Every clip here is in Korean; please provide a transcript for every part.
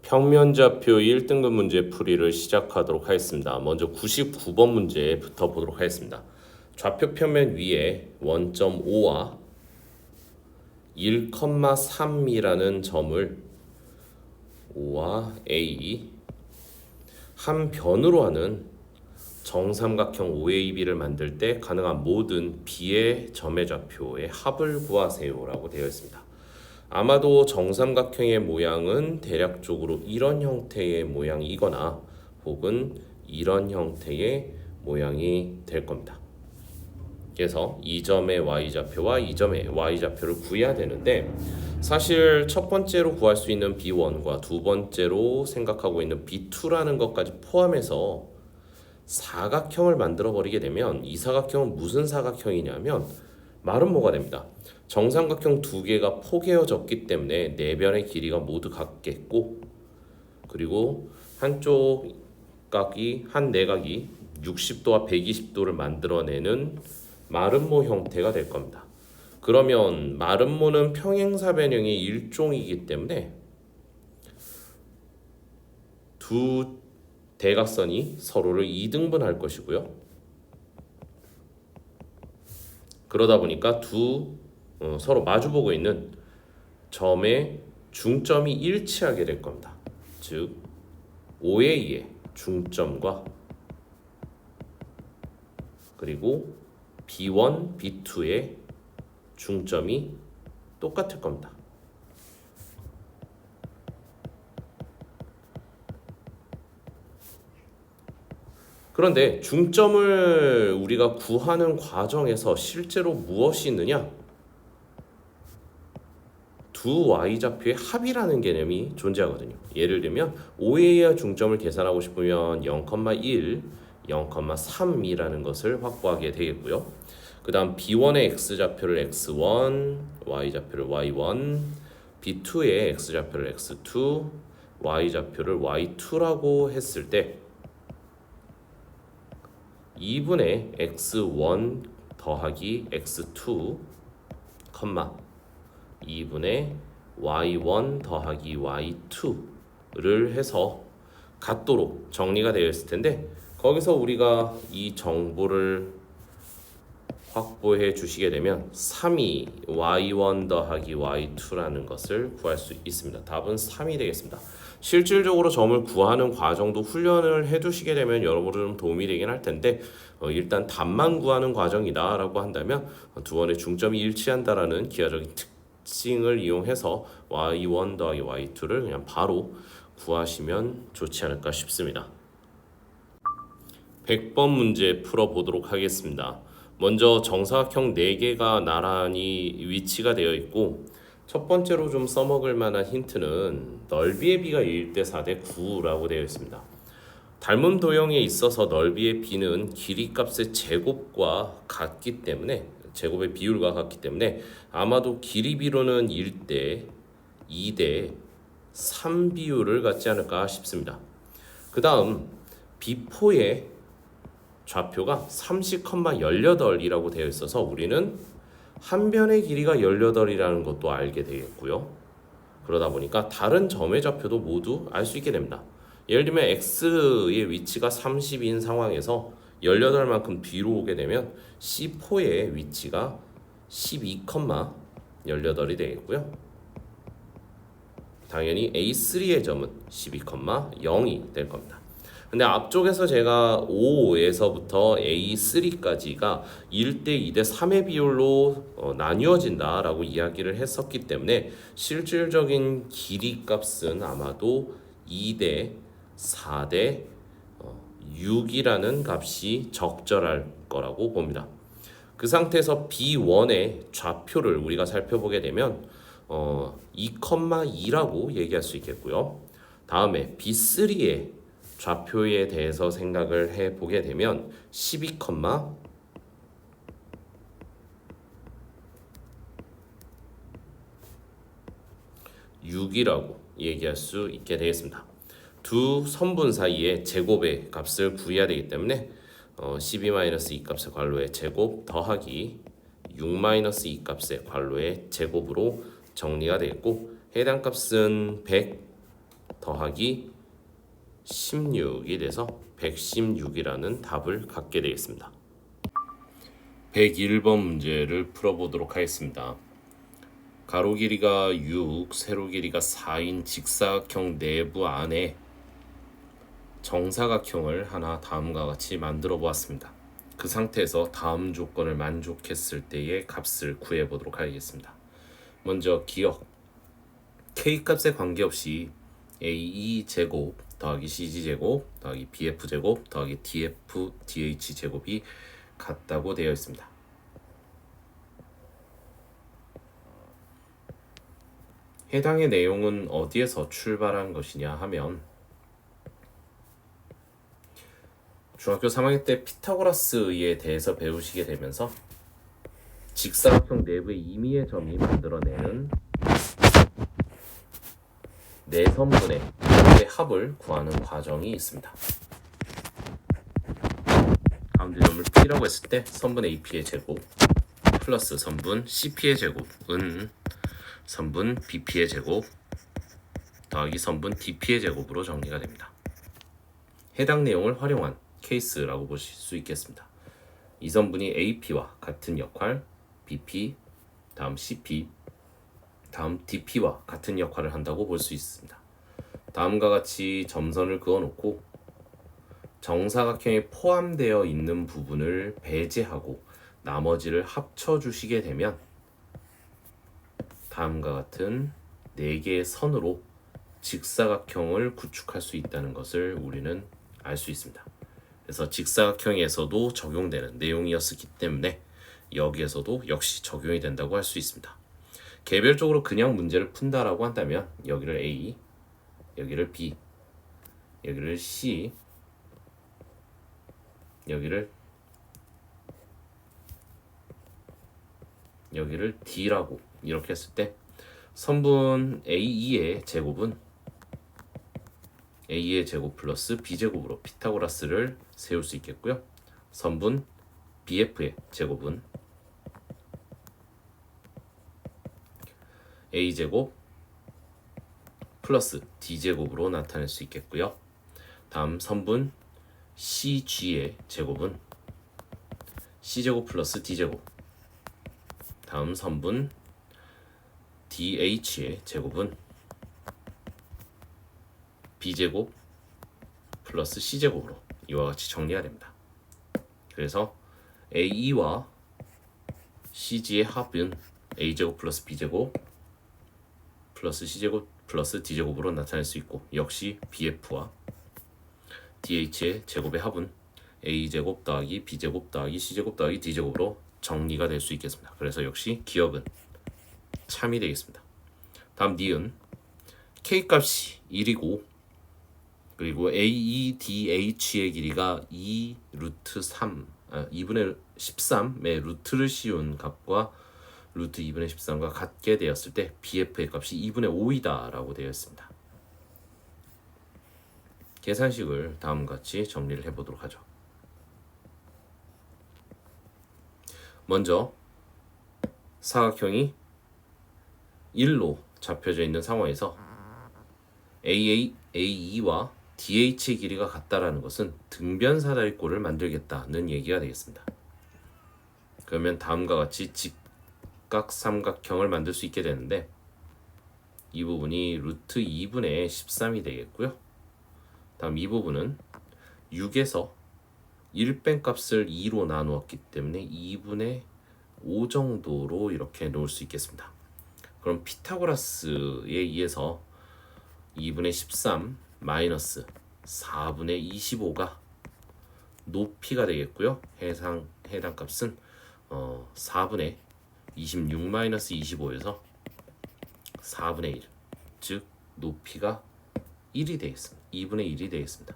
평면좌표 1등급 문제 풀이를 시작하도록 하겠습니다. 먼저 99번 문제부터 보도록 하겠습니다. 좌표 평면 위에 원점 O와 1,3이라는 점을 O와 A 한 변으로 하는 정삼각형 OAB를 만들 때 가능한 모든 B의 점의 좌표의 합을 구하세요 라고 되어 있습니다. 아마도 정삼각형의 모양은 대략적으로 이런 형태의 모양이거나 혹은 이런 형태의 모양이 될 겁니다. 그래서 이 점의 y좌표와 이 점의 y좌표를 구해야 되는데, 사실 첫 번째로 구할 수 있는 B1과 두 번째로 생각하고 있는 B2라는 것까지 포함해서 사각형을 만들어 버리게 되면, 이 사각형은 무슨 사각형이냐면 말은 뭐가 됩니다. 정삼각형 두 개가 포개어졌기 때문에 네 변의 길이가 모두 같겠고, 그리고 한쪽 각이 한 내각이 60도와 120도를 만들어내는 마름모 형태가 될 겁니다. 그러면 마름모는 평행사변형의 일종이기 때문에 두 대각선이 서로를 이등분할 것이고요. 그러다 보니까 서로 마주보고 있는 점의 중점이 일치하게 될 겁니다. 즉 OA의 중점과 그리고 B1, B2의 중점이 똑같을 겁니다. 그런데 중점을 우리가 구하는 과정에서 실제로 무엇이 있느냐? 두 y좌표의 합이라는 개념이 존재하거든요. 예를 들면 OA의 중점을 계산하고 싶으면 0,1, 0,3이라는 것을 확보하게 되겠고요. 그 다음 B1의 x좌표를 x1, y좌표를 y1, B2의 x좌표를 x2, y좌표를 y2라고 했을 때 2분의 x1 더하기 x2, 2분의 y1 더하기 y2를 해서 같도록 정리가 되어 있을 텐데, 거기서 우리가 이 정보를 확보해 주시게 되면 3이 y1 더하기 y2라는 것을 구할 수 있습니다. 답은 3이 되겠습니다. 실질적으로 점을 구하는 과정도 훈련을 해두시게 되면 여러모로 좀 도움이 되긴 할 텐데, 일단 답만 구하는 과정이다 라고 한다면 두 원의 중점이 일치한다라는 기하적인 특징을 이용해서 y1 더하기 y2를 그냥 바로 구하시면 좋지 않을까 싶습니다. 100번 문제 풀어보도록 하겠습니다. 먼저 정사각형 4개가 나란히 위치가 되어 있고, 첫 번째로 좀 써먹을 만한 힌트는 넓이의 b가 1대 4대 9라고 되어 있습니다. 닮은 도형에 있어서 넓이의 b는 길이 값의 제곱과 같기 때문에, 제곱의 비율과 같기 때문에 아마도 길이 비로는 1대 2대 3 비율을 갖지 않을까 싶습니다. 그 다음 B4의 좌표가 30,18이라고 되어 있어서 우리는 한 변의 길이가 18이라는 것도 알게 되겠고요. 그러다 보니까 다른 점의 좌표도 모두 알 수 있게 됩니다. 예를 들면 x의 위치가 30인 상황에서 18만큼 뒤로 오게 되면 C4의 위치가 12,18이 되겠고요. 당연히 A3의 점은 12,0이 될 겁니다. 근데 앞쪽에서 제가 5에서부터 A3까지가 1대 2대 3의 비율로 나뉘어진다 라고 이야기를 했었기 때문에 실질적인 길이 값은 아마도 2대 4대 6이라는 값이 적절할 거라고 봅니다. 그 상태에서 B1의 좌표를 우리가 살펴보게 되면 2,2라고 얘기할 수 있겠고요. 다음에 B3의 좌표에 대해서 생각을 해보게 되면 12,6이라고 얘기할 수 있게 되겠습니다. 두 선분 사이의 제곱의 값을 구해야 되기 때문에 12-2 값의 괄호의 제곱 더하기 6-2 값의 괄호의 제곱으로 정리가 되겠고, 해당 값은 100 더하기 16이 돼서 116이라는 답을 갖게 되겠습니다. 101번 문제를 풀어보도록 하겠습니다. 가로 길이가 6, 세로 길이가 4인 직사각형 내부 안에 정사각형을 하나 다음과 같이 만들어 보았습니다. 그 상태에서 다음 조건을 만족했을 때의 값을 구해 보도록 하겠습니다. 먼저 기억, K값에 관계없이 AE 제곱 더하기 CG 제곱 더하기 BF 제곱 더하기 DF DH 제곱이 같다고 되어 있습니다. 해당의 내용은 어디에서 출발한 것이냐 하면 중학교 3학년 때 피타고라스에 대해서 배우시게 되면서 직사각형 내부의 임의의 점이 만들어내는 내선분의 합을 구하는 과정이 있습니다. 가운데 점을 P라고 했을 때 선분 AP의 제곱 플러스 선분 CP의 제곱은 선분 BP의 제곱 더하기 선분 DP의 제곱으로 정리가 됩니다. 해당 내용을 활용한 케이스라고 보실 수 있겠습니다. 이 선분이 AP와 같은 역할, BP, 다음 CP, 다음 DP와 같은 역할을 한다고 볼 수 있습니다. 다음과 같이 점선을 그어놓고 정사각형에 포함되어 있는 부분을 배제하고 나머지를 합쳐주시게 되면 다음과 같은 4개의 선으로 직사각형을 구축할 수 있다는 것을 우리는 알 수 있습니다. 그래서 직사각형에서도 적용되는 내용이었기 때문에 여기에서도 역시 적용이 된다고 할 수 있습니다. 개별적으로 그냥 문제를 푼다라고 한다면 여기를 A, 여기를 B, 여기를 C, 여기를 D라고 이렇게 했을 때 선분 AE의 제곱은 A의 제곱 플러스 B제곱으로 피타고라스를 세울 수 있겠고요. 선분 BF의 제곱은 A제곱 플러스 D제곱으로 나타낼 수 있겠고요. 다음 선분 CG의 제곱은 C제곱 플러스 D제곱, 다음 선분 DH의 제곱은 B제곱 플러스 C제곱으로 이와 같이 정리가 됩니다. 그래서 AE와 CG의 합은 A제곱 플러스 B제곱 플러스 C제곱 플러스 D제곱으로 나타낼 수 있고, 역시 BF와 DH의 제곱의 합은 A제곱 더하기 B제곱 더하기 C제곱 더하기 D제곱으로 정리가 될 수 있겠습니다. 그래서 역시 기억은 참이 되겠습니다. 다음 니은 K값이 1이고 그리고 AEDH의 길이가 2 루트 3 2분의 13의 루트를 씌운 값과 루트 2분의 13과 같게 되었을 때 BF의 값이 2분의 5이다 라고 되어 있습니다. 계산식을 다음과 같이 정리를 해보도록 하죠. 먼저 사각형이 1로 잡혀져 있는 상황에서 AE와 DH의 길이가 같다라는 것은 등변 사다리꼴을 만들겠다는 얘기가 되겠습니다. 그러면 다음과 같이 직각삼각형을 만들 수 있게 되는데 이 부분이 루트 2분의 13이 되겠고요. 다음 이 부분은 6에서 1 뺀 값을 2로 나누었기 때문에 2분의 5 정도로 이렇게 놓을 수 있겠습니다. 그럼 피타고라스에 의해서 2분의 13 마이너스 4분의 25가 높이가 되겠고요. 해당 값은 4분의 26 마이너스 25에서 4분의 1, 즉 높이가 1이 되겠습니다. 2분의 1이 되겠습니다.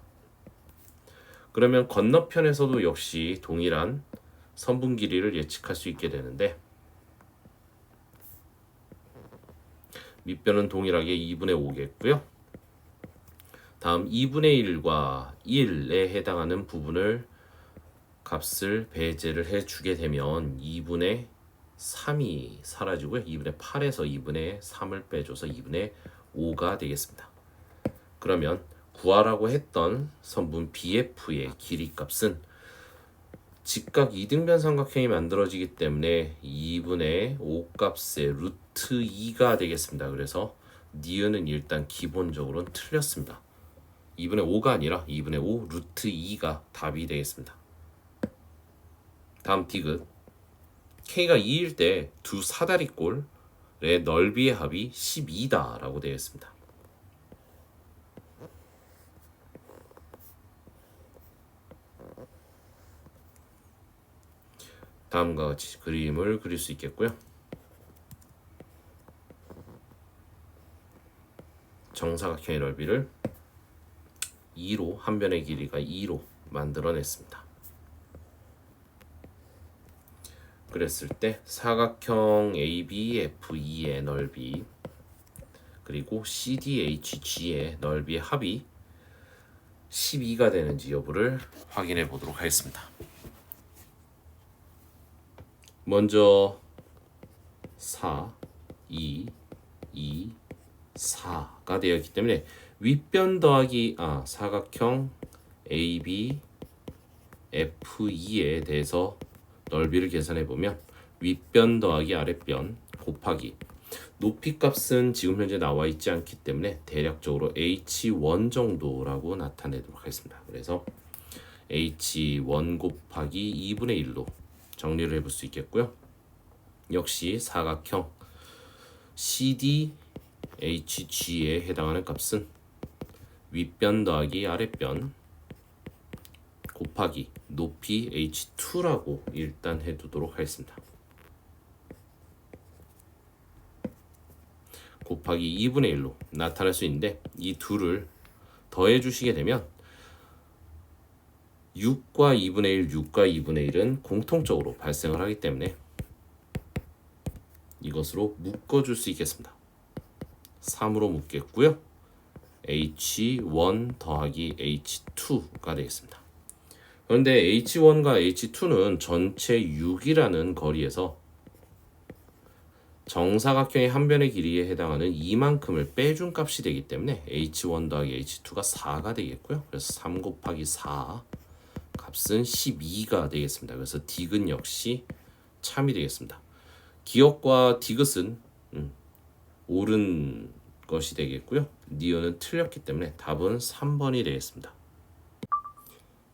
그러면 건너편에서도 역시 동일한 선분 길이를 예측할 수 있게 되는데 밑변은 동일하게 2분의 5겠고요. 다음 2분의 1과 1에 해당하는 부분을 값을 배제를 해주게 되면 2분의 3이 사라지고요. 2분의 8에서 2분의 3을 빼줘서 2분의 5가 되겠습니다. 그러면 구하라고 했던 선분 BF의 길이값은 직각 이등변 삼각형이 만들어지기 때문에 2분의 5 값의 루트 2가 되겠습니다. 그래서 니은은 일단 기본적으로는 틀렸습니다. 2분의 5가 아니라 2분의 5 루트 2가 답이 되겠습니다. 다음 디귿. K가 2일 때 두 사다리꼴의 넓이의 합이 12다 라고 되어 있습니다. 다음과 같이 그림을 그릴 수 있겠고요. 정사각형의 넓이를 2로, 한 변의 길이가 2로 만들어냈습니다. 그랬을 때 사각형 ABFE의 넓이 그리고 CDHG의 넓이의 합이 12가 되는지 여부를 확인해 보도록 하겠습니다. 먼저 4, 2, 2, 4가 되어 있기 때문에 윗변 더하기 사각형 AB, FE에 대해서 넓이를 계산해 보면 윗변 더하기 아랫변 곱하기 높이 값은 지금 현재 나와 있지 않기 때문에 대략적으로 H1 정도라고 나타내도록 하겠습니다. 그래서 H1 곱하기 2분의 1로 정리를 해볼 수 있겠고요. 역시 사각형 CDHG에 해당하는 값은 윗변 더하기 아랫변 곱하기 높이 H2라고 일단 해두도록 하겠습니다. 곱하기 2분의 1로 나타날 수 있는데 이 둘을 더해 주시게 되면 6과 2분의 1, 6과 2분의 1은 공통적으로 발생을 하기 때문에 이것으로 묶어줄 수 있겠습니다. 3으로 묶겠고요. H1 더하기 H2가 되겠습니다. 그런데 H1과 H2는 전체 6이라는 거리에서 정사각형의 한 변의 길이에 해당하는 이만큼을 빼준 값이 되기 때문에 H1 더하기 H2가 4가 되겠고요. 그래서 3 곱하기 4 값은 12가 되겠습니다. 그래서 디귿 역시 참이 되겠습니다. 기역과 디귿은 옳은 것이 되겠고요. 니은은 틀렸기 때문에 답은 3번이 되겠습니다.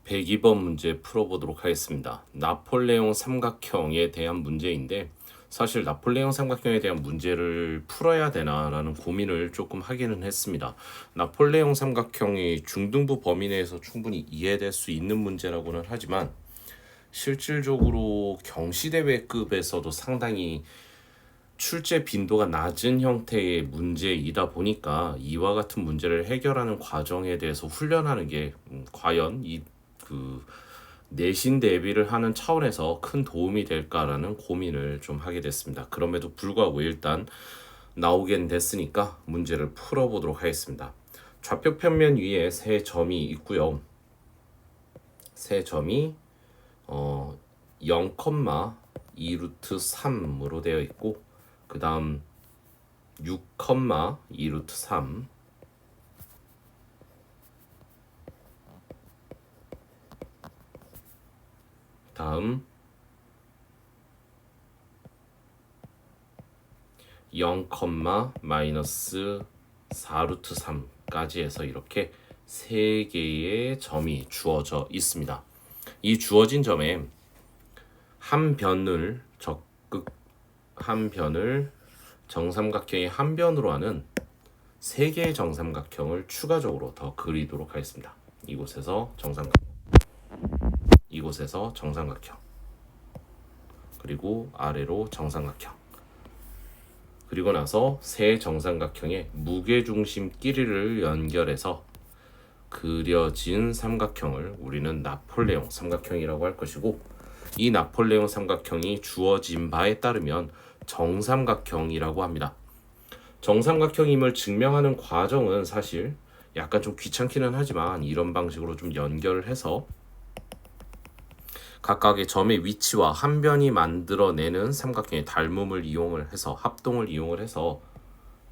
102번 문제 풀어보도록 하겠습니다. 나폴레옹 삼각형에 대한 문제인데 사실 나폴레옹 삼각형에 대한 문제를 풀어야 되나라는 고민을 조금 하기는 했습니다. 나폴레옹 삼각형이 중등부 범위 내에서 충분히 이해될 수 있는 문제라고는 하지만 실질적으로 경시대회급에서도 상당히 출제 빈도가 낮은 형태의 문제이다 보니까 이와 같은 문제를 해결하는 과정에 대해서 훈련하는 게 과연 내신 대비를 하는 차원에서 큰 도움이 될까라는 고민을 좀 하게 됐습니다. 그럼에도 불구하고 일단 나오긴 됐으니까 문제를 풀어보도록 하겠습니다. 좌표 평면 위에 세 점이 있고요. 세 점이 0,2 루트 3으로 되어 있고 그 다음 6,2 루트 3 다음 0, 마이너스 4 루트 3까지 해서 이렇게 세 개의 점이 주어져 있습니다. 이 주어진 점에 한 변을 정삼각형의 한 변으로 하는 세 개의 정삼각형을 추가적으로 더 그리도록 하겠습니다. 이곳에서 정삼각형 그리고 아래로 정삼각형 그리고 나서 세 정삼각형의 무게중심 끼리를 연결해서 그려진 삼각형을 우리는 나폴레옹 삼각형이라고 할 것이고 이 나폴레옹 삼각형이 주어진 바에 따르면 정삼각형이라고 합니다. 정삼각형임을 증명하는 과정은 사실 약간 좀 귀찮기는 하지만 이런 방식으로 좀 연결을 해서 각각의 점의 위치와 한 변이 만들어내는 삼각형의 닮음을 이용을 해서 합동을 이용을 해서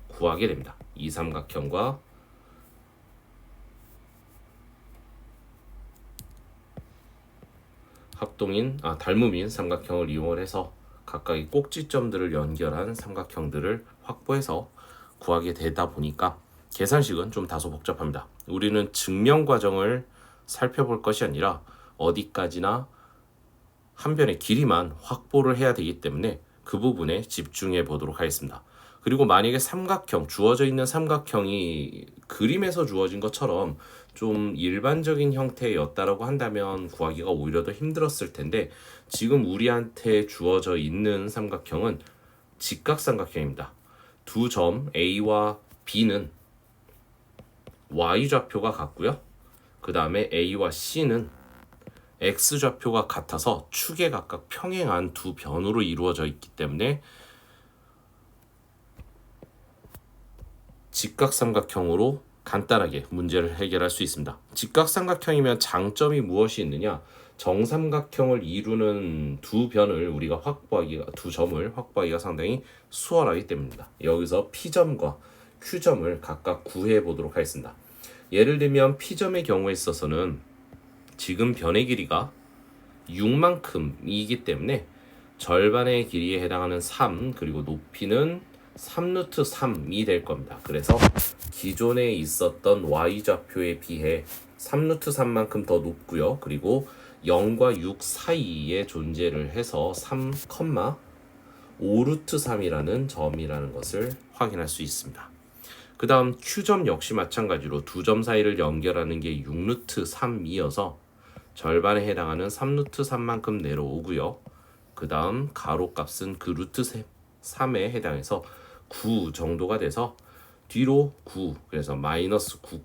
구하게 됩니다. 이 삼각형과 닮음인 삼각형을 이용해서 각각의 꼭지점들을 연결한 삼각형들을 확보해서 구하게 되다 보니까 계산식은 좀 다소 복잡합니다. 우리는 증명 과정을 살펴볼 것이 아니라 어디까지나 한 변의 길이만 확보를 해야 되기 때문에 그 부분에 집중해 보도록 하겠습니다. 그리고 만약에 주어져 있는 삼각형이 그림에서 주어진 것처럼 좀 일반적인 형태였다라고 한다면 구하기가 오히려 더 힘들었을 텐데, 지금 우리한테 주어져 있는 삼각형은 직각삼각형입니다. 두 점 A와 B는 Y좌표가 같고요. 그 다음에 A와 C는 X좌표가 같아서 축에 각각 평행한 두 변으로 이루어져 있기 때문에 직각삼각형으로 간단하게 문제를 해결할 수 있습니다. 직각삼각형이면 장점이 무엇이 있느냐? 정삼각형을 이루는 두 점을 확보하기가 상당히 수월하기 때문입니다. 여기서 P점과 Q점을 각각 구해 보도록 하겠습니다. 예를 들면 P점의 경우에 있어서는 지금 변의 길이가 6만큼이기 때문에 절반의 길이에 해당하는 3, 그리고 높이는 3루트 3이 될 겁니다. 그래서 기존에 있었던 y좌표에 비해 3루트 3만큼 더 높고요. 그리고 0과 6 사이에 존재를 해서 3, 5루트 3이라는 점이라는 것을 확인할 수 있습니다. 그 다음 Q점 역시 마찬가지로 두 점 사이를 연결하는 게 6루트 3이어서 절반에 해당하는 3루트 3만큼 내려오고요. 그 다음 가로값은 그 루트 3에 해당해서 9 정도가 돼서 뒤로 9, 그래서 마이너스 9,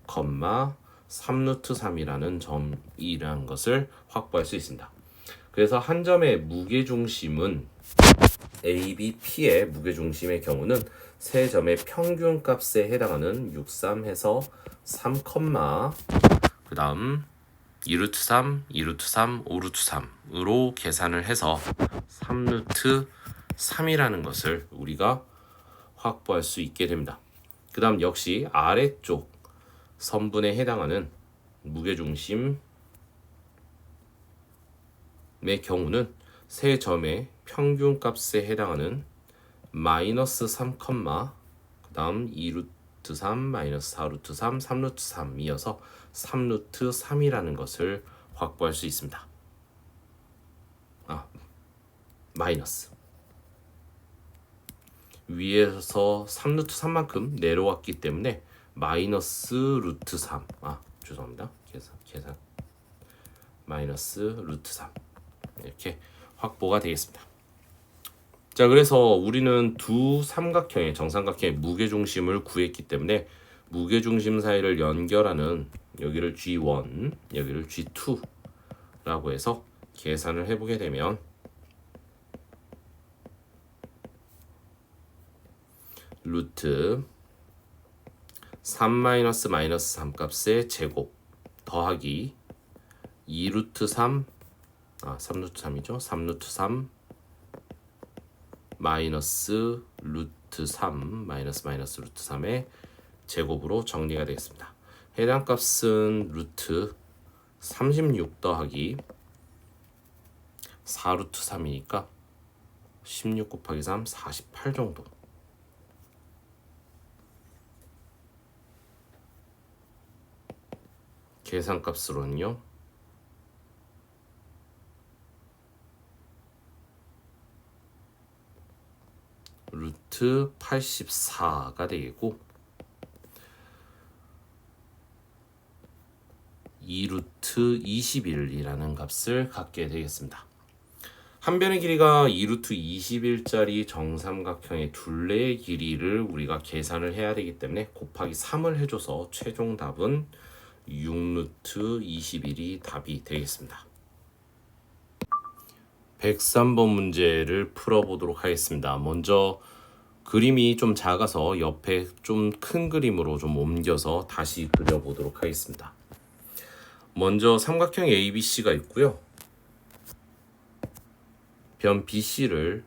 3루트 3이라는 점이라는 것을 확보할 수 있습니다. 그래서 한 점의 무게중심은 A, B, P의 무게중심의 경우는 세 점의 평균값에 해당하는 6, 3 해서 3, 그 다음 2루트 3, 2루트 3, 5루트 3으로 계산을 해서 3루트 3이라는 것을 우리가 확보할 수 있게 됩니다. 그 다음 역시 아래쪽 선분에 해당하는 무게중심의 경우는 세 점의 평균값에 해당하는 마이너스 3, 그 다음 2루트 3, 마이너스 4루트 3, 3루트 3이어서 3루트 3이라는 것을 확보할 수 있습니다. 마이너스 위에서 3루트 3만큼 내려왔기 때문에 마이너스 루트 3 죄송합니다. 계산 마이너스 루트 3 이렇게 확보가 되겠습니다. 자, 그래서 우리는 두 삼각형의 정삼각형의 무게중심을 구했기 때문에 무게중심 사이를 연결하는 여기를 G1, 여기를 G2라고 해서 계산을 해보게 되면 루트 3 마이너스 3 값의 제곱 더하기 2루트 3 3루트 3이죠. 3루트 3 마이너스 루트 3 마이너스 루트 3의 제곱으로 정리가 되겠습니다. 해당 값은 루트 36 더하기 4루트 3이니까 16 곱하기 3 48 정도. 계산값으로는요 루트 84가 되겠고 2루트 21이라는 값을 갖게 되겠습니다. 한 변의 길이가 2루트 21짜리 정삼각형의 둘레의 길이를 우리가 계산을 해야 되기 때문에 곱하기 3을 해줘서 최종 답은 6루트 21이 답이 되겠습니다. 103번 문제를 풀어보도록 하겠습니다. 먼저 그림이 좀 작아서 옆에 좀 큰 그림으로 좀 옮겨서 다시 그려보도록 하겠습니다. 먼저 삼각형 ABC가 있고요. 변 BC를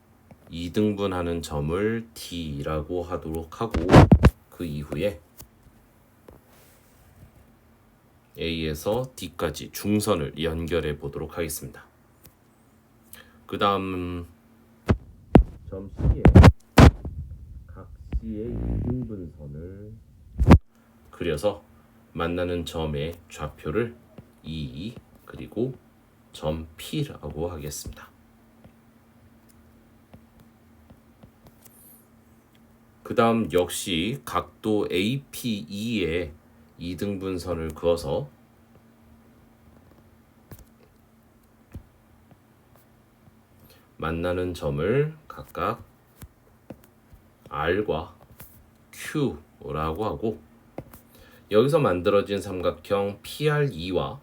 2등분하는 점을 D라고 하도록 하고 그 이후에 A에서 D까지 중선을 연결해 보도록 하겠습니다. 그 다음 점 C에 각 C의 이등분선을 그려서 만나는 점의 좌표를 2 그리고 점 P라고 하겠습니다. 그 다음 역시 각도 APE에 이등분선을 그어서 만나는 점을 각각 R과 Q라고 하고 여기서 만들어진 삼각형 PRE와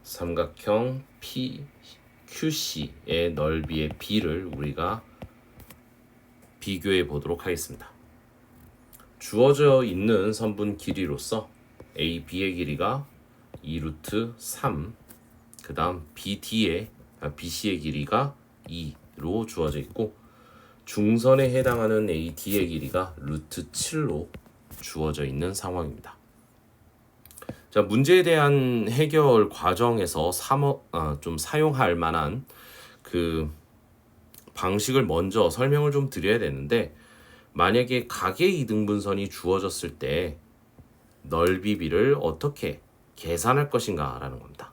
삼각형 QC의 넓이의 B를 우리가 비교해 보도록 하겠습니다. 주어져 있는 선분 길이로서 AB의 길이가 2루트 3, 그 다음 BC의 길이가 2로 주어져 있고 중선에 해당하는 AD의 길이가 루트 7로 주어져 있는 상황입니다. 자, 문제에 대한 해결 과정에서 좀 사용할 만한 그 방식을 먼저 설명을 좀 드려야 되는데, 만약에 각의 이등분선이 주어졌을 때 넓이비를 어떻게 계산할 것인가 라는 겁니다.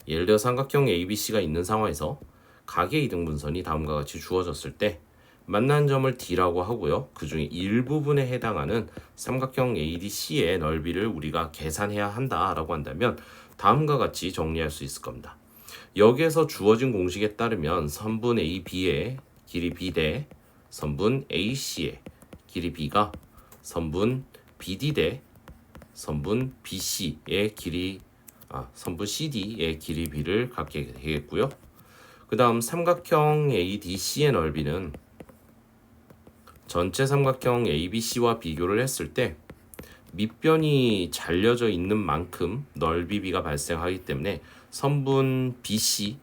예를 들어 삼각형 ABC가 있는 상황에서 각의 이등분선이 다음과 같이 주어졌을 때 만난 점을 D라고 하고요. 그 중에 일부분에 해당하는 삼각형 ADC의 넓이를 우리가 계산해야 한다라고 한다면 다음과 같이 정리할 수 있을 겁니다. 여기에서 주어진 공식에 따르면 선분 AB의 길이 B 대 선분 AC의 길이 B가 선분 BD 대 선분 BC의 선분 CD의 길이 B를 갖게 되겠고요. 그 다음 삼각형 ADC의 넓이는 전체 삼각형 ABC와 비교를 했을 때 밑변이 잘려져 있는 만큼 넓이비가 발생하기 때문에 선분 BC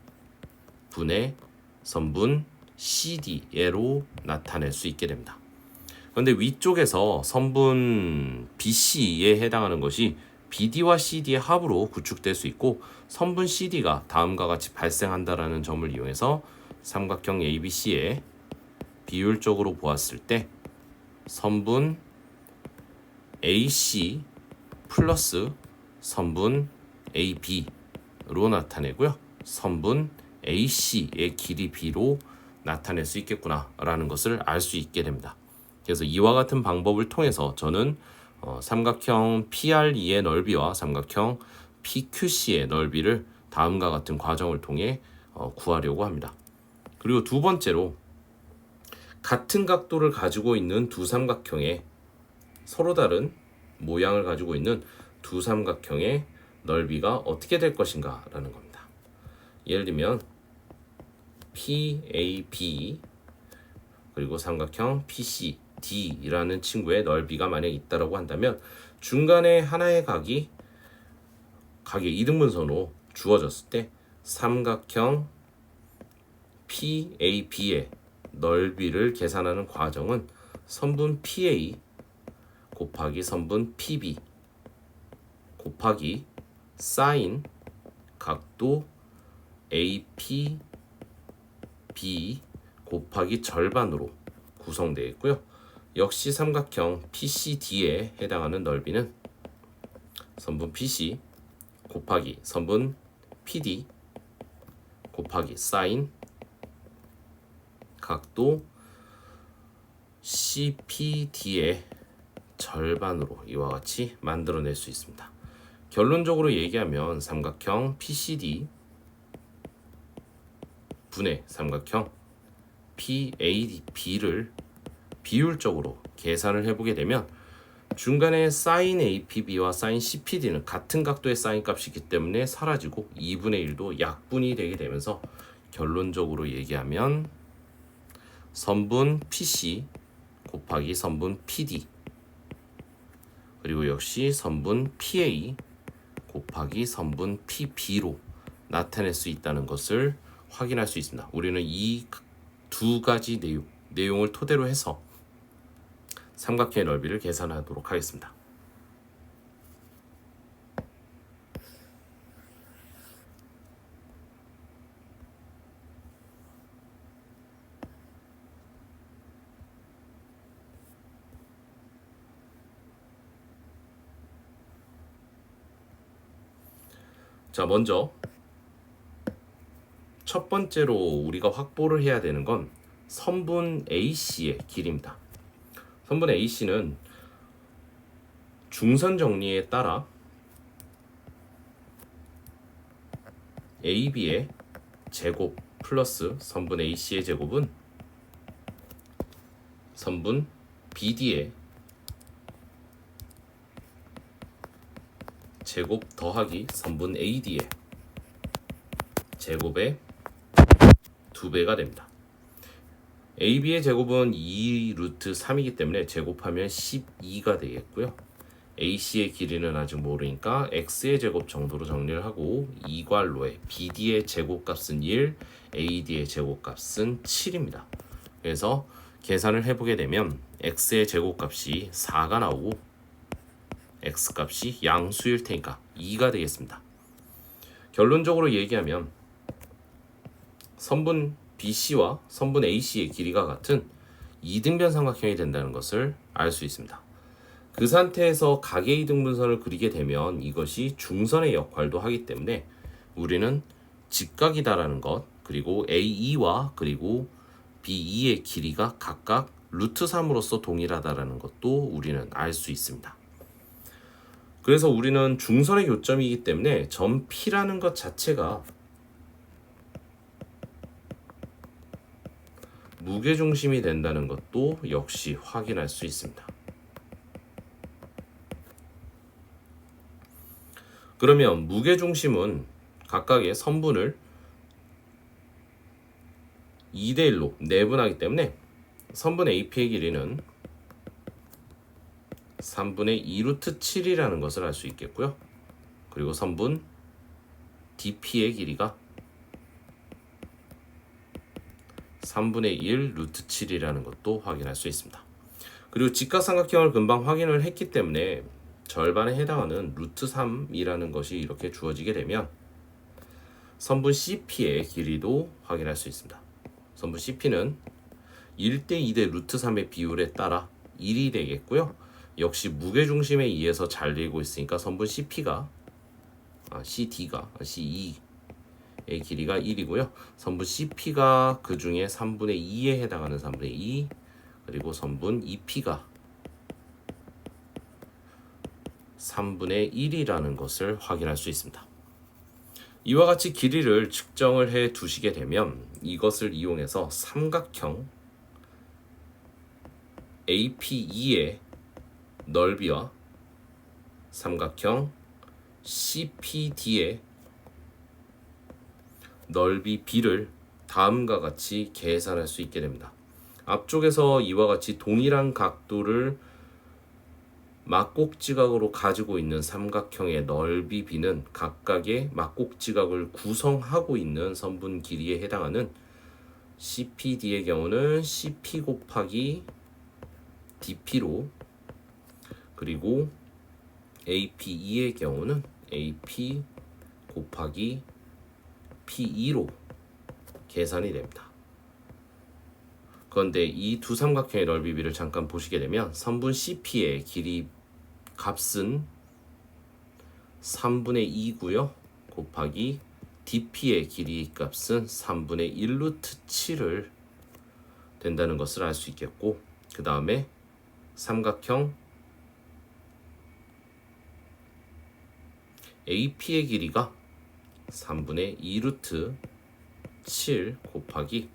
분의 선분 CD로 나타낼 수 있게 됩니다. 그런데 위쪽에서 선분 BC에 해당하는 것이 BD와 CD의 합으로 구축될 수 있고 선분 CD가 다음과 같이 발생한다라는 점을 이용해서 삼각형 ABC의 비율적으로 보았을 때 선분 AC 플러스 선분 AB로 나타내고요. 선분 AC의 길이 B로 나타낼 수 있겠구나 라는 것을 알 수 있게 됩니다. 그래서 이와 같은 방법을 통해서 저는 삼각형 PRE의 넓이와 삼각형 PQC의 넓이를 다음과 같은 과정을 통해 구하려고 합니다. 그리고 두 번째로 같은 각도를 가지고 있는 두 삼각형의 서로 다른 모양을 가지고 있는 두 삼각형의 넓이가 어떻게 될 것인가 라는 겁니다. 예를 들면 PAB 그리고 삼각형 PCD라는 친구의 넓이가 만약 있다고 한다면 중간에 하나의 각의 이등분선으로 주어졌을 때 삼각형 PAB의 넓이를 계산하는 과정은 선분 PA 곱하기 선분 PB 곱하기 사인 각도 APB 곱하기 절반으로 구성되어 있고요. 역시 삼각형 PCD에 해당하는 넓이는 선분 PC 곱하기 선분 PD 곱하기 사인 각도 CPD의 절반으로 이와 같이 만들어낼 수 있습니다. 결론적으로 얘기하면 삼각형 PCD 분의 삼각형 PAB를 비율적으로 계산을 해보게 되면 중간에 sin APB와 sin CPD는 같은 각도의 sin 값이기 때문에 사라지고 2분의 1도 약분이 되게 되면서 결론적으로 얘기하면 선분 PC 곱하기 선분 PD 그리고 역시 선분 PA 곱하기 선분 PB로 나타낼 수 있다는 것을 확인할 수 있습니다. 우리는 이 두 가지 내용을 토대로 해서 삼각형의 넓이를 계산하도록 하겠습니다. 자, 먼저 첫 번째로 우리가 확보를 해야 되는 건 선분 AC의 길이입니다. 선분 AC는 중선 정리에 따라 AB의 제곱 플러스 선분 AC의 제곱은 선분 BD의 제곱 더하기 선분 AD의 제곱의 2배가 됩니다. AB의 제곱은 2 루트 3이기 때문에 제곱하면 12가 되겠고요. AC의 길이는 아직 모르니까 X의 제곱 정도로 정리를 하고 이괄로에 BD의 제곱값은 1, AD의 제곱값은 7입니다. 그래서 계산을 해보게 되면 X의 제곱값이 4가 나오고 X값이 양수일 테니까 2가 되겠습니다. 결론적으로 얘기하면 선분 BC와 선분 AC의 길이가 같은 이등변 삼각형이 된다는 것을 알 수 있습니다. 그 상태에서 각의 이등분선을 그리게 되면 이것이 중선의 역할도 하기 때문에 우리는 직각이다라는 것, 그리고 AE와 그리고 BE의 길이가 각각 루트 3으로서 동일하다라는 것도 우리는 알 수 있습니다. 그래서 우리는 중선의 교점이기 때문에 점 P라는 것 자체가 무게중심이 된다는 것도 역시 확인할 수 있습니다. 그러면 무게중심은 각각의 선분을 2대1로 내분하기 때문에 선분 AP의 길이는 3분의 2 루트 7이라는 것을 알 수 있겠고요. 그리고 선분 DP의 길이가 3분의 1 루트 7이라는 것도 확인할 수 있습니다. 그리고 직각삼각형을 금방 확인을 했기 때문에 절반에 해당하는 루트 3이라는 것이 이렇게 주어지게 되면 선분 CP의 길이도 확인할 수 있습니다. 선분 CP는 1대 2대 루트 3의 비율에 따라 1이 되겠고요. 역시 무게중심에 의해서 잘리고 있으니까 선분 CD가 CE의 길이가 1이고요. 선분 CP가 그 중에 3분의 2에 해당하는 3분의 2, 그리고 선분 EP가 3분의 1이라는 것을 확인할 수 있습니다. 이와 같이 길이를 측정을 해 두시게 되면 이것을 이용해서 삼각형 APE의 넓이와 삼각형 CPD의 넓이 B를 다음과 같이 계산할 수 있게 됩니다. 앞쪽에서 이와 같이 동일한 각도를 막곡지각으로 가지고 있는 삼각형의 넓이 B는 각각의 막곡지각을 구성하고 있는 선분 길이에 해당하는 CPD의 경우는 CP 곱하기 DP로, 그리고 APE의 경우는 AP 곱하기 PE로 계산이 됩니다. 그런데 이 두 삼각형의 넓이 B를 잠깐 보시게 되면 선분 CP의 길이 값은 3분의 2고요. 곱하기 DP의 길이 값은 3분의 1 루트 7을 된다는 것을 알 수 있겠고, 그 다음에 삼각형 AP의 길이가 3분의 2 루트 7 곱하기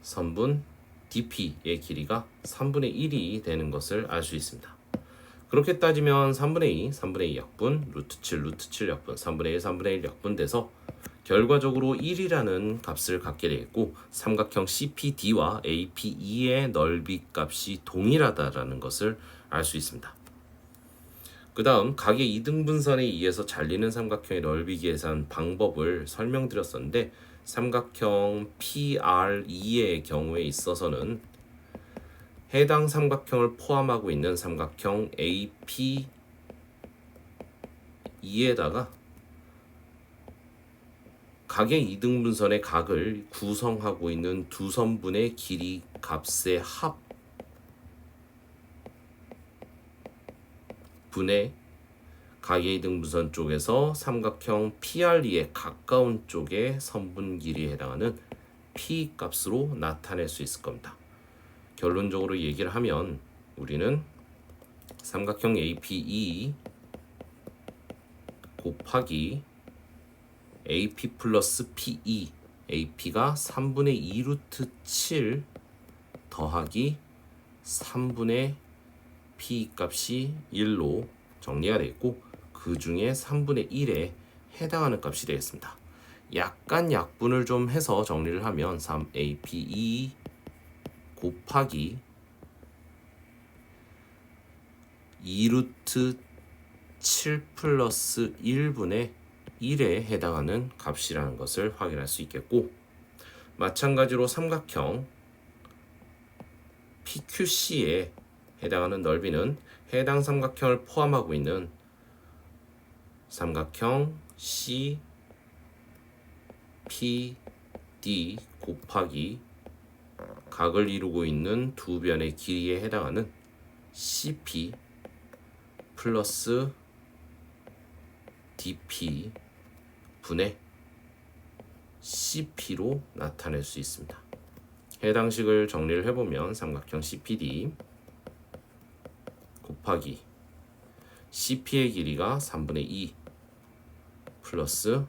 선분 DP의 길이가 3분의 1이 되는 것을 알 수 있습니다. 그렇게 따지면 3분의 2, 3분의 2 약분, 루트 7, 루트 7 약분, 3분의 1, 3분의 1 약분 돼서 결과적으로 1이라는 값을 갖게 되겠고, 삼각형 CPD와 APE의 넓이 값이 동일하다라는 것을 알 수 있습니다. 그 다음 각의 이등분선에 의해서 잘리는 삼각형의 넓이 계산 방법을 설명드렸었는데, 삼각형 PRE의 경우에 있어서는 해당 삼각형을 포함하고 있는 삼각형 APE에다가 각의 이등분선의 각을 구성하고 있는 두 선분의 길이 값의 합 분의 가계의 등분선 쪽에서 삼각형 PRE에 가까운 쪽의 선분 길이에 해당하는 P 값으로 나타낼 수 있을 겁니다. 결론적으로 얘기를 하면 우리는 삼각형 APE 곱하기 AP 플러스 PE, AP가 3분의 2 루트 7 더하기 3분의 P 값이 1로 정리가 되겠고, 그 중에 3분의 1에 해당하는 값이 되겠습니다. 약간 약분을 좀 해서 정리를 하면 3APE 곱하기 2 루트 7 플러스 1분의 1에 해당하는 값이라는 것을 확인할 수 있겠고, 마찬가지로 삼각형 PQC에 해당하는 넓이는 해당 삼각형을 포함하고 있는 삼각형 CPD 곱하기 각을 이루고 있는 두 변의 길이에 해당하는 CP 플러스 DP 분의 CP로 나타낼 수 있습니다. 해당 식을 정리를 해보면 삼각형 CPD 곱하기 CP의 길이가 3분의 2 플러스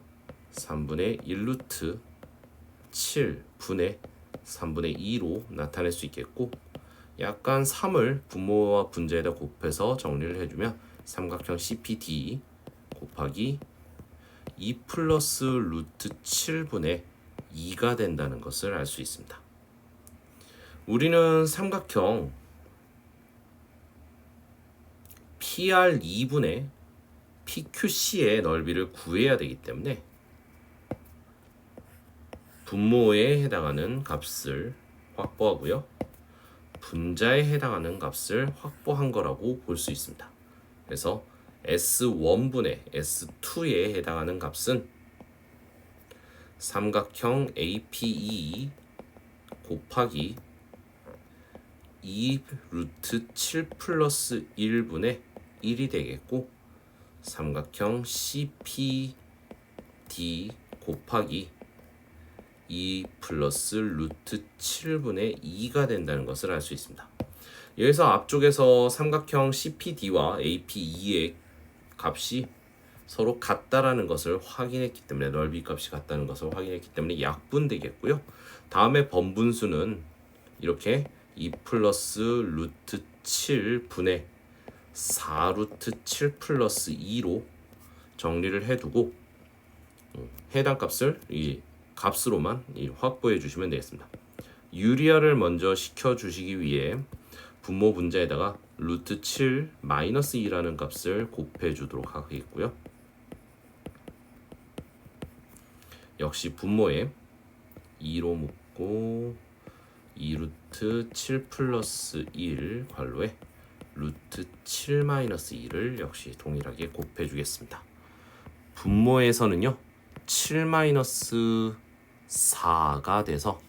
3분의 1 루트 7 분의 3분의 2로 나타낼 수 있겠고, 약간 3을 분모와 분자에다 곱해서 정리를 해주면 삼각형 CPD 곱하기 2 플러스 루트 7분의 2가 된다는 것을 알 수 있습니다. 우리는 삼각형 PR2분의 PQC의 넓이를 구해야 되기 때문에 분모에 해당하는 값을 확보하고요, 분자에 해당하는 값을 확보한 거라고 볼 수 있습니다. 그래서 S1분의 S2에 해당하는 값은 삼각형 APE 곱하기 2 루트 7 플러스 1분의 1이 되겠고, 삼각형 CPD 곱하기 2 플러스 루트 7분의 2가 된다는 것을 알 수 있습니다. 여기서 앞쪽에서 삼각형 CPD와 APE의 값이 서로 같다라는 것을 확인했기 때문에, 넓이 값이 같다는 것을 확인했기 때문에 약분되겠고요. 다음에 번분수는 이렇게 2 플러스 루트 7 분의 4 루트 7 플러스 2로 정리를 해두고 해당 값을 이 값으로만 확보해 주시면 되겠습니다. 유리화를 먼저 시켜 주시기 위해 분모 분자에다가 루트 7 마이너스 2라는 값을 곱해 주도록 하겠고요. 역시 분모에 2로 묶고 2 루트 7 플러스 1 괄호에 루트 7 마이너스 2를 역시 동일하게 곱해 주겠습니다. 분모에서는요 7 마이너스 4가 돼서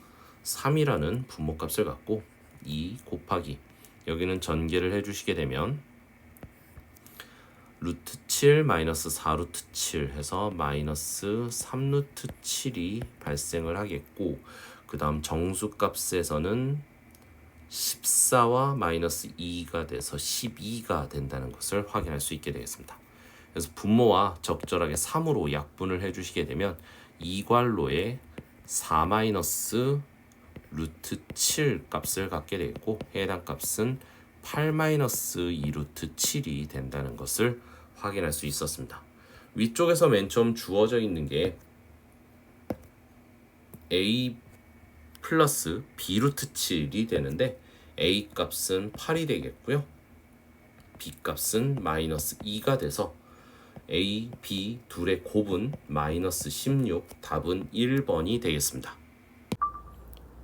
3이라는 분모값을 갖고 2 곱하기, 여기는 전개를 해주시게 되면 루트 7 마이너스 4 루트 7 해서 마이너스 3 루트 7이 발생을 하겠고, 그 다음 정수값에서는 14와 마이너스 2가 돼서 12가 된다는 것을 확인할 수 있게 되겠습니다. 그래서 분모와 적절하게 3으로 약분을 해주시게 되면 이괄로에 4 마이너스 루트 7 값을 갖게 되고, 해당 값은 8 마이너스 2 루트 7이 된다는 것을 확인할 수 있었습니다. 위쪽에서 맨 처음 주어져 있는 게 A 플러스 B 루트 7이 되는데, A 값은 8이 되겠고요, B 값은 마이너스 2가 돼서 A, B 둘의 곱은 마이너스 16, 답은 1번이 되겠습니다.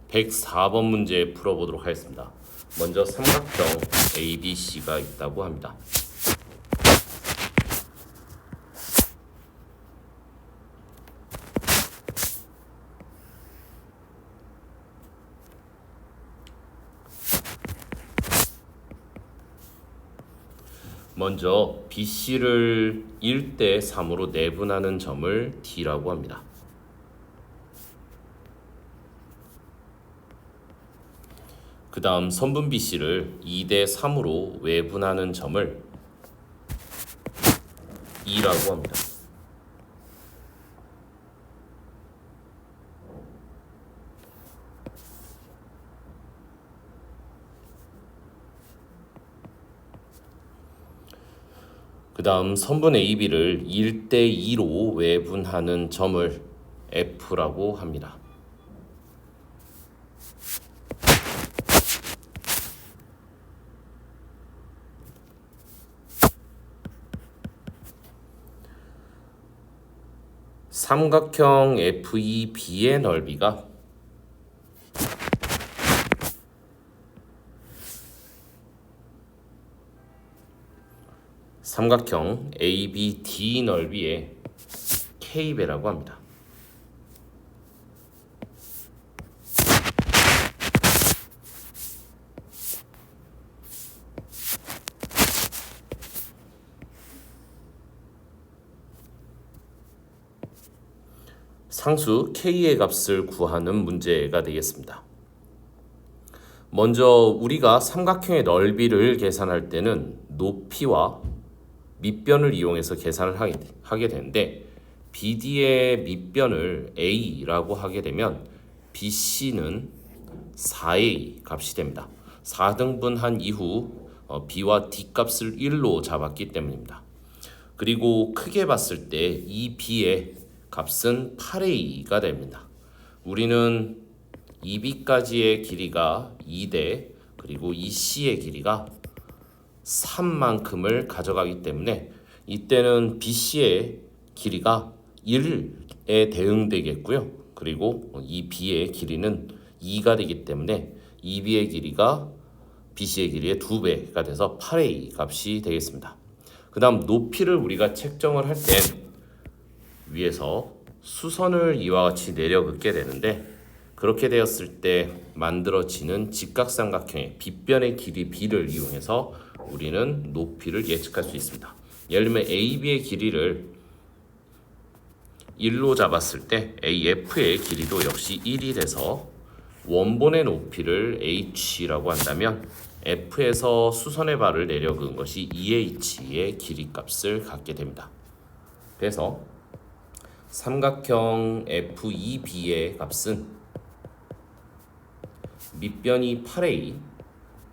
104번 문제 풀어보도록 하겠습니다. 먼저 삼각형 ABC가 있다고 합니다. 먼저 BC를 1대 3으로 내분하는 점을 D라고 합니다. 그 다음 선분 BC를 2대 3으로 외분하는 점을 E라고 합니다. 그 다음 선분 AB를 1대 2로 외분하는 점을 F라고 합니다. 삼각형 FEB의 넓이가 삼각형 ABD 넓이의 K배라고 합니다. 상수 K의 값을 구하는 문제가 되겠습니다. 먼저 우리가 삼각형의 넓이를 계산할 때는 높이와 밑변을 이용해서 계산을 하게 되는데 BD의 밑변을 A라고 하게 되면 BC는 4A 값이 됩니다. 4등분한 이후 B와 D 값을 1로 잡았기 때문입니다. 그리고 크게 봤을 때 이 B의 값은 8A가 됩니다. 우리는 2B까지의 길이가 2대 그리고 이 C의 길이가 3만큼을 가져가기 때문에 이때는 BC의 길이가 1에 대응되겠고요. 그리고 이 B의 길이는 2가 되기 때문에 이 B의 길이가 BC의 길이의 2배가 돼서 8A 값이 되겠습니다. 그 다음 높이를 우리가 책정을 할 땐 위에서 수선을 이와 같이 내려 긋게 되는데 그렇게 되었을 때 만들어지는 직각삼각형의 빗변의 길이 B를 이용해서 우리는 높이를 예측할 수 있습니다. 예를 들면 AB의 길이를 1로 잡았을 때 AF의 길이도 역시 1이 돼서 원본의 높이를 H라고 한다면 F에서 수선의 발을 내려 그은 것이 2H의 길이 값을 갖게 됩니다. 그래서 삼각형 FEB의 값은 밑변이 8A,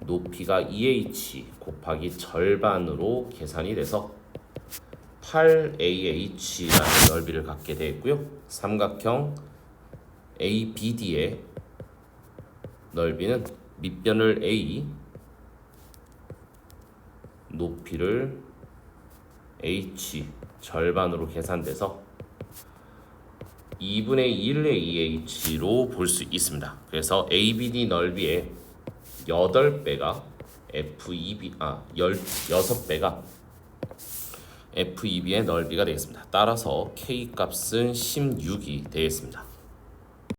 높이가 2H 곱하기 절반으로 계산이 돼서 8AH라는 넓이를 갖게 되었고요. 삼각형 ABD의 넓이는 밑변을 A, 높이를 H 절반으로 계산돼서 2분의 1의 2H로 볼 수 있습니다. 그래서 ABD 넓이의 8배가 FEB 16배가 FEB의 넓이가 되겠습니다. 따라서 K 값은 16이 되겠습니다.